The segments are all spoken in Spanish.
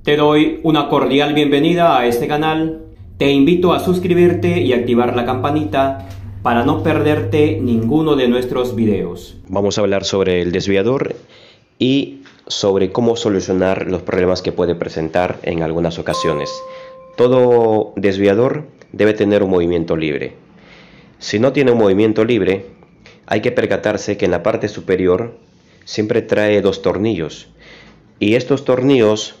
Te doy una cordial bienvenida a este canal. Te invito a suscribirte y activar la campanita para no perderte ninguno de nuestros videos. Vamos a hablar sobre el desviador y sobre cómo solucionar los problemas que puede presentar en algunas ocasiones. Todo desviador debe tener un movimiento libre. Si no tiene un movimiento libre, hay que percatarse que en la parte superior siempre trae dos tornillos. Y estos tornillos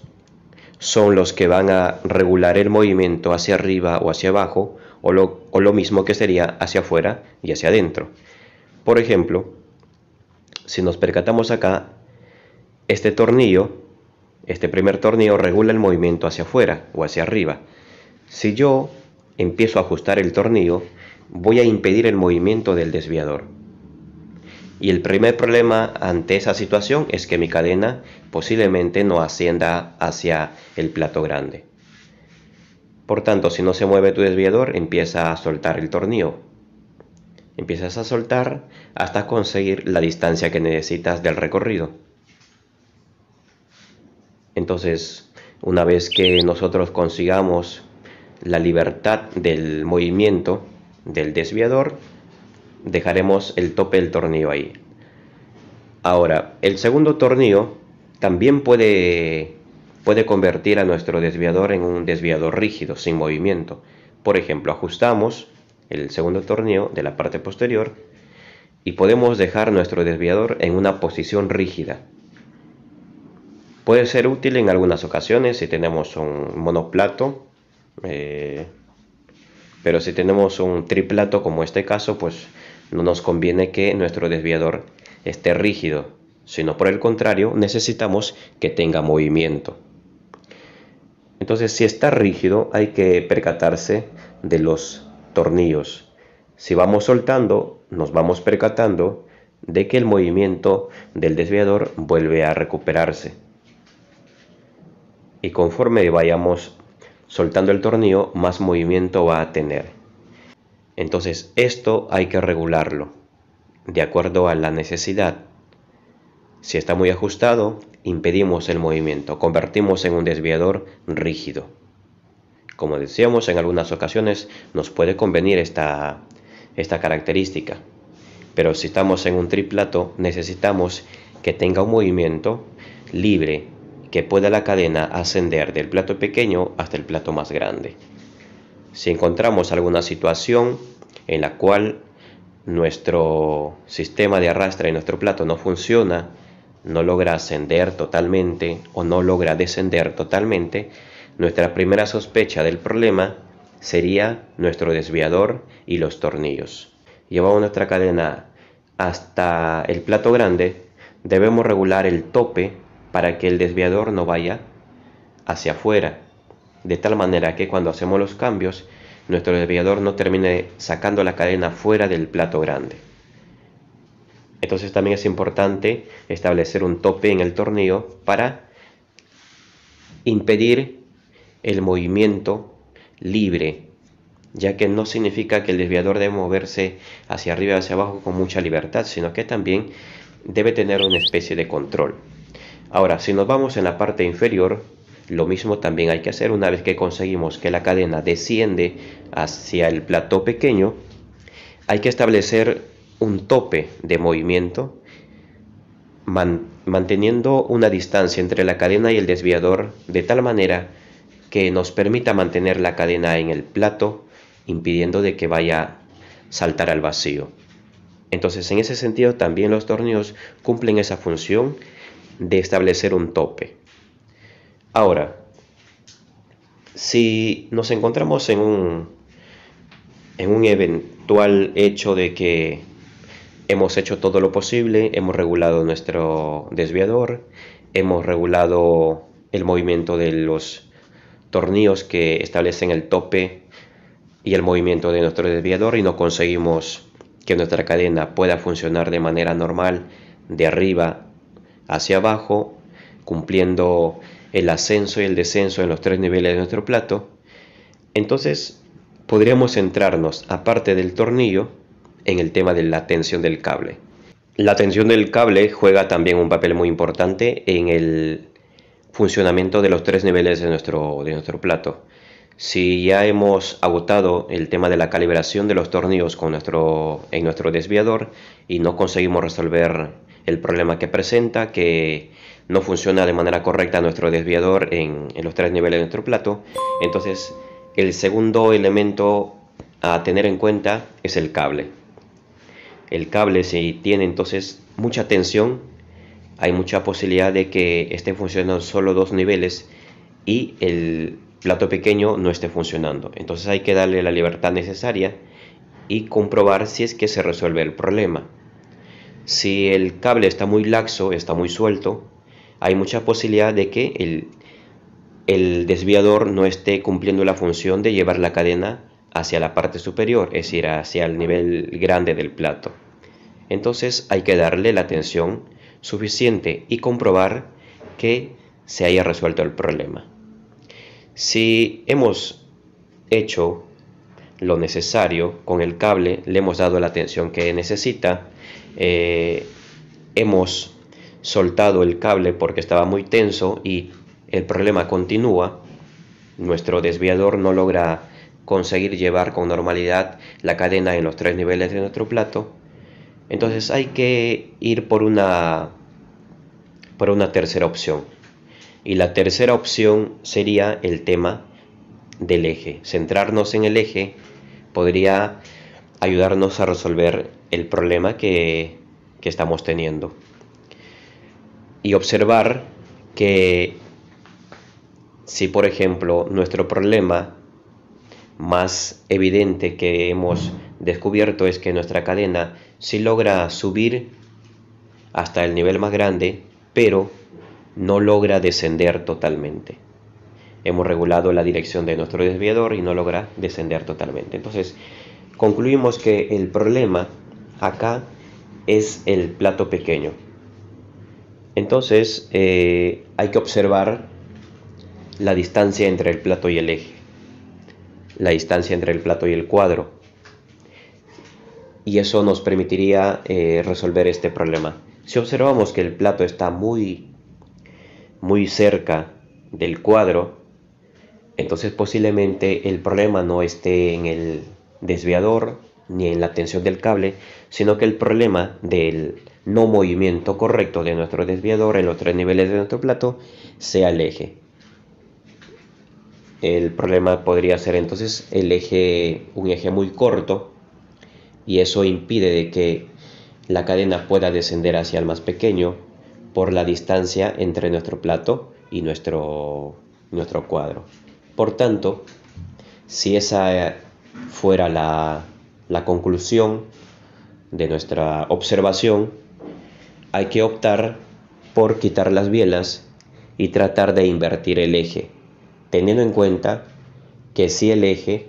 son los que van a regular el movimiento hacia arriba o hacia abajo, o lo mismo que sería hacia afuera y hacia adentro. Por ejemplo, si nos percatamos acá, este primer tornillo regula el movimiento hacia afuera o hacia arriba. Si yo empiezo a ajustar el tornillo, voy a impedir el movimiento del desviador. Y el primer problema ante esa situación es que mi cadena posiblemente no ascienda hacia el plato grande. Por tanto, si no se mueve tu desviador, empieza a soltar el tornillo. Empiezas a soltar hasta conseguir la distancia que necesitas del recorrido. Entonces, una vez que nosotros consigamos la libertad del movimiento del desviador, dejaremos el tope del tornillo ahí. Ahora, el segundo tornillo también puede convertir a nuestro desviador en un desviador rígido, sin movimiento. Por ejemplo, ajustamos el segundo tornillo de la parte posterior y podemos dejar nuestro desviador en una posición rígida. Puede ser útil en algunas ocasiones si tenemos un monoplato, pero si tenemos un triplato como este caso, pues no nos conviene que nuestro desviador esté rígido, sino por el contrario necesitamos que tenga movimiento. Entonces, si está rígido, hay que percatarse de los tornillos. Si vamos soltando, nos vamos percatando de que el movimiento del desviador vuelve a recuperarse. Y conforme vayamos soltando el tornillo, más movimiento va a tener. Entonces, esto hay que regularlo de acuerdo a la necesidad. Si está muy ajustado, impedimos el movimiento, convertimos en un desviador rígido. Como decíamos, en algunas ocasiones nos puede convenir esta característica. Pero si estamos en un triplato, necesitamos que tenga un movimiento libre, que pueda la cadena ascender del plato pequeño hasta el plato más grande. Si encontramos alguna situación en la cual nuestro sistema de arrastre en nuestro plato no funciona, no logra ascender totalmente o no logra descender totalmente, nuestra primera sospecha del problema sería nuestro desviador y los tornillos. Llevamos nuestra cadena hasta el plato grande, debemos regular el tope para que el desviador no vaya hacia afuera, de tal manera que cuando hacemos los cambios, nuestro desviador no termine sacando la cadena fuera del plato grande. Entonces también es importante establecer un tope en el tornillo para impedir el movimiento libre, ya que no significa que el desviador debe moverse hacia arriba y hacia abajo con mucha libertad, sino que también debe tener una especie de control. Ahora, si nos vamos en la parte inferior, lo mismo también hay que hacer. Una vez que conseguimos que la cadena desciende hacia el plato pequeño, hay que establecer un tope de movimiento, manteniendo una distancia entre la cadena y el desviador de tal manera que nos permita mantener la cadena en el plato, impidiendo de que vaya a saltar al vacío. Entonces, en ese sentido, también los tornillos cumplen esa función de establecer un tope. Ahora, si nos encontramos en un eventual hecho de que hemos hecho todo lo posible, hemos regulado nuestro desviador, hemos regulado el movimiento de los tornillos que establecen el tope y el movimiento de nuestro desviador, y no conseguimos que nuestra cadena pueda funcionar de manera normal de arriba hacia abajo, cumpliendo el ascenso y el descenso en los tres niveles de nuestro plato, entonces podríamos centrarnos, aparte del tornillo, en el tema de la tensión del cable. La tensión del cable juega también un papel muy importante en el funcionamiento de los tres niveles de nuestro plato. Si ya hemos agotado el tema de la calibración de los tornillos en nuestro desviador y no conseguimos resolver el problema que presenta, que no funciona de manera correcta nuestro desviador en los tres niveles de nuestro plato, entonces el segundo elemento a tener en cuenta es el cable. El cable, si tiene entonces mucha tensión, hay mucha posibilidad de que estén funcionando solo dos niveles y el plato pequeño no esté funcionando. Entonces hay que darle la libertad necesaria y comprobar si es que se resuelve el problema. Si el cable está muy laxo, está muy suelto, hay mucha posibilidad de que el desviador no esté cumpliendo la función de llevar la cadena hacia la parte superior, es decir, hacia el nivel grande del plato. Entonces hay que darle la tensión suficiente y comprobar que se haya resuelto el problema. Si hemos hecho lo necesario con el cable, le hemos dado la tensión que necesita, hemos soltado el cable porque estaba muy tenso y el problema continúa, nuestro desviador no logra conseguir llevar con normalidad la cadena en los tres niveles de nuestro plato, entonces hay que ir por una tercera opción. Y la tercera opción sería el tema del eje. Centrarnos en el eje podría ayudarnos a resolver el problema que estamos teniendo. Y observar que si, por ejemplo, nuestro problema más evidente que hemos descubierto es que nuestra cadena sí logra subir hasta el nivel más grande, pero no logra descender totalmente. Hemos regulado la dirección de nuestro desviador y no logra descender totalmente. Entonces, concluimos que el problema acá es el plato pequeño. Entonces, hay que observar la distancia entre el plato y el eje, la distancia entre el plato y el cuadro. Y eso nos permitiría resolver este problema. Si observamos que el plato está muy cerca del cuadro, entonces posiblemente el problema no esté en el desviador ni en la tensión del cable, sino que el problema del no movimiento correcto de nuestro desviador en los tres niveles de nuestro plato sea el eje. El problema podría ser entonces un eje muy corto, y eso impide de que la cadena pueda descender hacia el más pequeño por la distancia entre nuestro plato y nuestro cuadro. Por tanto, si esa fuera la conclusión de nuestra observación, hay que optar por quitar las bielas y tratar de invertir el eje, teniendo en cuenta que si el eje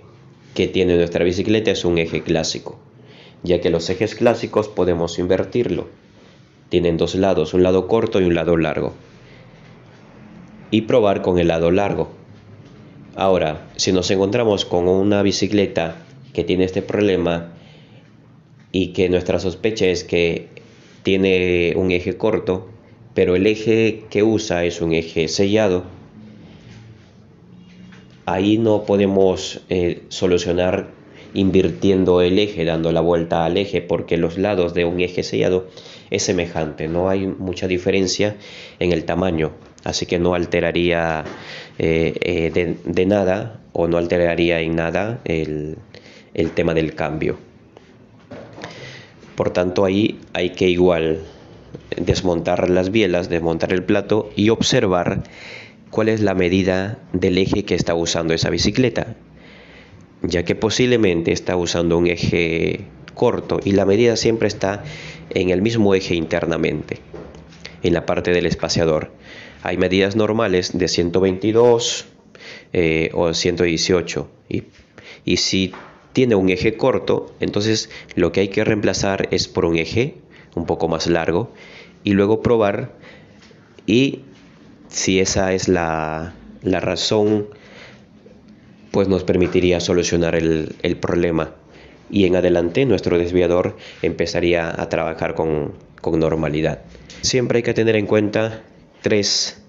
que tiene nuestra bicicleta es un eje clásico, ya que los ejes clásicos podemos invertirlo. Tienen dos lados, un lado corto y un lado largo. Y probar con el lado largo. Ahora, si nos encontramos con una bicicleta que tiene este problema y que nuestra sospecha es que tiene un eje corto, pero el eje que usa es un eje sellado, ahí no podemos solucionar invirtiendo el eje, dando la vuelta al eje, porque los lados de un eje sellado es semejante, no hay mucha diferencia en el tamaño, así que no alteraría de nada, o no alteraría en nada el tema del cambio. Por tanto, ahí hay que igual desmontar las bielas, desmontar el plato y observar cuál es la medida del eje que está usando esa bicicleta, ya que posiblemente está usando un eje corto y la medida siempre está en el mismo eje internamente, en la parte del espaciador. Hay medidas normales de 122 o 118 y si tiene un eje corto, entonces lo que hay que reemplazar es por un eje un poco más largo y luego probar, y si esa es la razón, pues nos permitiría solucionar el problema, y en adelante nuestro desviador empezaría a trabajar con normalidad. Siempre hay que tener en cuenta tres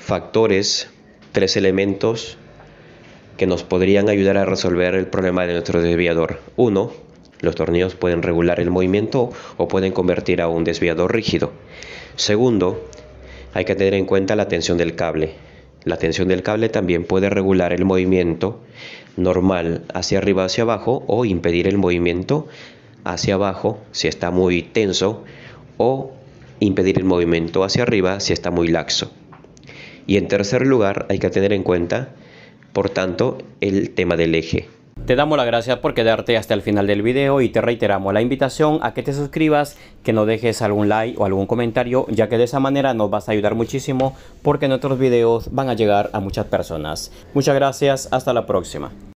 factores, 3 elementos que nos podrían ayudar a resolver el problema de nuestro desviador. 1. Los tornillos pueden regular el movimiento o pueden convertir a un desviador rígido. Segundo, hay que tener en cuenta la tensión del cable. La tensión del cable también puede regular el movimiento normal hacia arriba o hacia abajo, o impedir el movimiento hacia abajo si está muy tenso, o impedir el movimiento hacia arriba si está muy laxo. Y en tercer lugar, hay que tener en cuenta, por tanto, el tema del eje. Te damos las gracias por quedarte hasta el final del video y te reiteramos la invitación a que te suscribas, que nos dejes algún like o algún comentario, ya que de esa manera nos vas a ayudar muchísimo porque nuestros videos van a llegar a muchas personas. Muchas gracias, hasta la próxima.